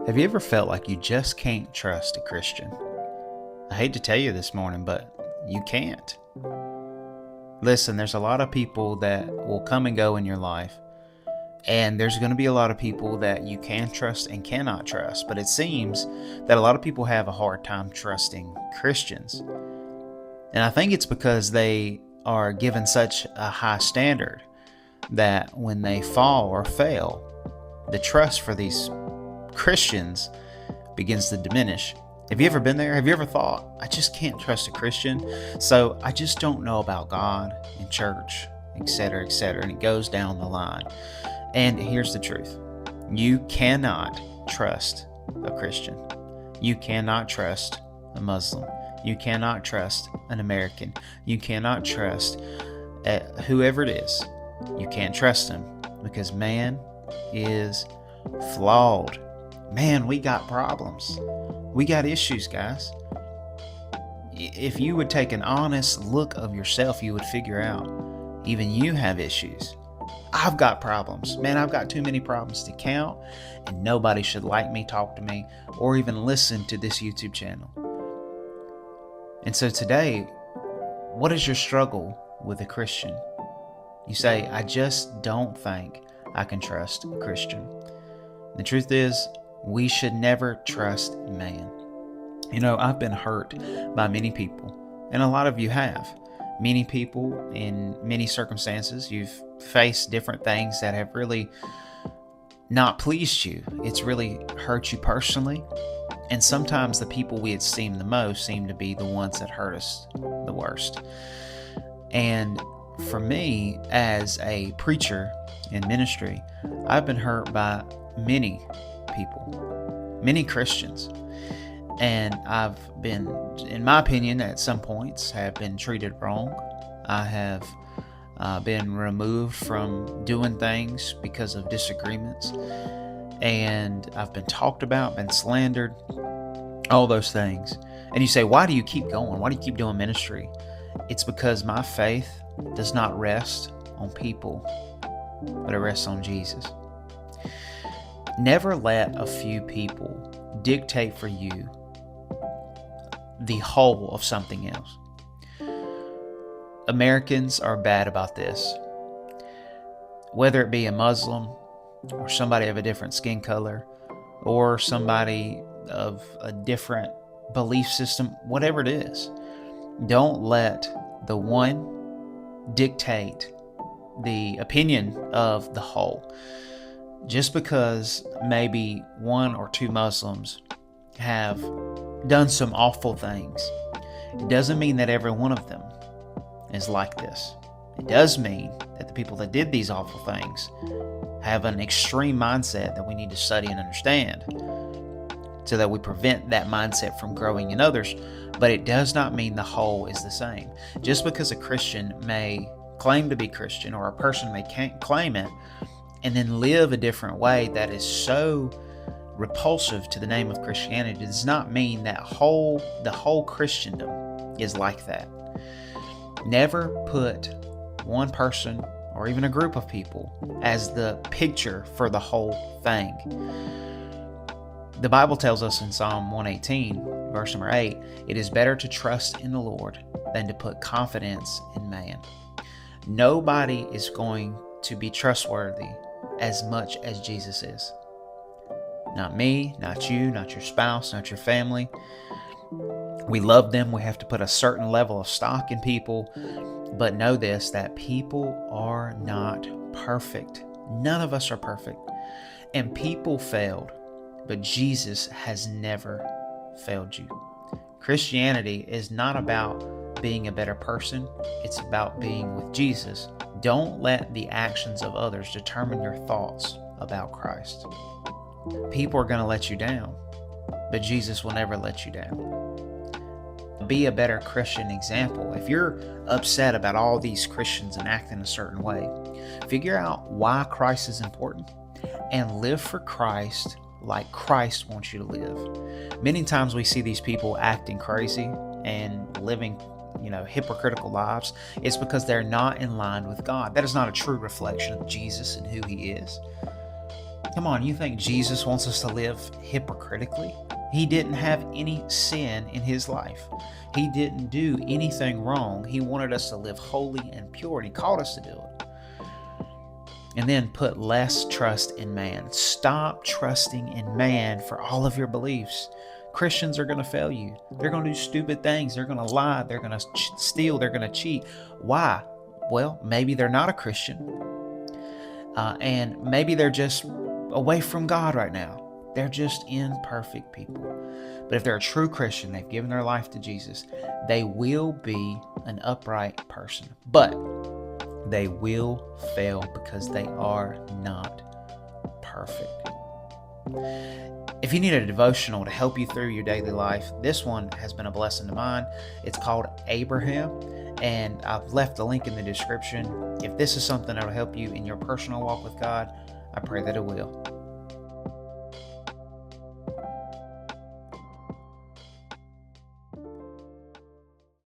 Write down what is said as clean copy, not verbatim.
Have you ever felt like you just can't trust a Christian? I hate to tell you this morning, but you can't. Listen, there's a lot of people that will come and go in your life, and there's going to be a lot of people that you can trust and cannot trust. But it seems that a lot of people have a hard time trusting Christians. And I think it's because they are given such a high standard that when they fall or fail, the trust for these Christians begins to diminish. Have you ever been there? Have you ever thought, I just can't trust a Christian, so I just don't know about God and church, etc., etc., and it goes down the line. And here's the truth. You cannot trust a Christian. You cannot trust a Muslim. You cannot trust an American. You cannot trust whoever it is. You can't trust him because man is flawed. Man, we got problems. We got issues, guys. If you would take an honest look of yourself, you would figure out even you have issues. I've got problems. Man, I've got too many problems to count, and nobody should like me, talk to me, or even listen to this YouTube channel. And so today, what is your struggle with a Christian? You say, I just don't think I can trust a Christian. The truth is, we should never trust man. You know, I've been hurt by many people, and a lot of you have. Many people in many circumstances, you've faced different things that have really not pleased you. It's really hurt you personally. And sometimes the people we esteem the most seem to be the ones that hurt us the worst. And for me, as a preacher in ministry, I've been hurt by many people, many Christians. And I've been, in my opinion, at some points have been treated wrong. I have been removed from doing things because of disagreements. And I've been talked about, been slandered, all those things. And you say, why do you keep going? Why do you keep doing ministry? It's because my faith does not rest on people, but it rests on Jesus. Never let a few people dictate for you the whole of something else. Americans are bad about this. Whether it be a Muslim or somebody of a different skin color or somebody of a different belief system, whatever it is, don't let the one dictate the opinion of the whole. Just because maybe one or two Muslims have done some awful things, it doesn't mean that every one of them is like this. It does mean that the people that did these awful things have an extreme mindset that we need to study and understand so that we prevent that mindset from growing in others. But it does not mean the whole is the same. Just because a Christian may claim to be Christian, or a person may claim it and then live a different way that is so repulsive to the name of Christianity, does not mean that the whole Christendom is like that. Never put one person or even a group of people as the picture for the whole thing. The Bible tells us in Psalm 118, verse number 8, it is better to trust in the Lord than to put confidence in man. Nobody is going to be trustworthy as much as Jesus is. Not me, not you, not your spouse, not your family. We love them. We have to put a certain level of stock in people. But know this, that people are not perfect. None of us are perfect. And people failed, but Jesus has never failed you. Christianity is not about being a better person. It's about being with Jesus. Don't let the actions of others determine your thoughts about Christ. People are going to let you down, but Jesus will never let you down. Be a better Christian example. If you're upset about all these Christians and acting a certain way, figure out why Christ is important and live for Christ like Christ wants you to live. Many times we see these people acting crazy and living, hypocritical lives. It's because they're not in line with God. That is not a true reflection of Jesus and who He is. Come on, you think Jesus wants us to live hypocritically? He didn't have any sin in his life. He didn't do anything wrong. He wanted us to live holy and pure, and he called us to do it. And then put less trust in man. Stop trusting in man for all of your beliefs. Christians are going to fail you. They're going to do stupid things. They're going to lie. They're going to steal. They're going to cheat. Why? Well, maybe they're not a Christian. And maybe they're just away from God right now. They're just imperfect people. But if they're a true Christian, they've given their life to Jesus, they will be an upright person. But they will fail because they are not perfect. If you need a devotional to help you through your daily life, this one has been a blessing to mine. It's called Abraham, and I've left the link in the description. If this is something that will help you in your personal walk with God, I pray that it will.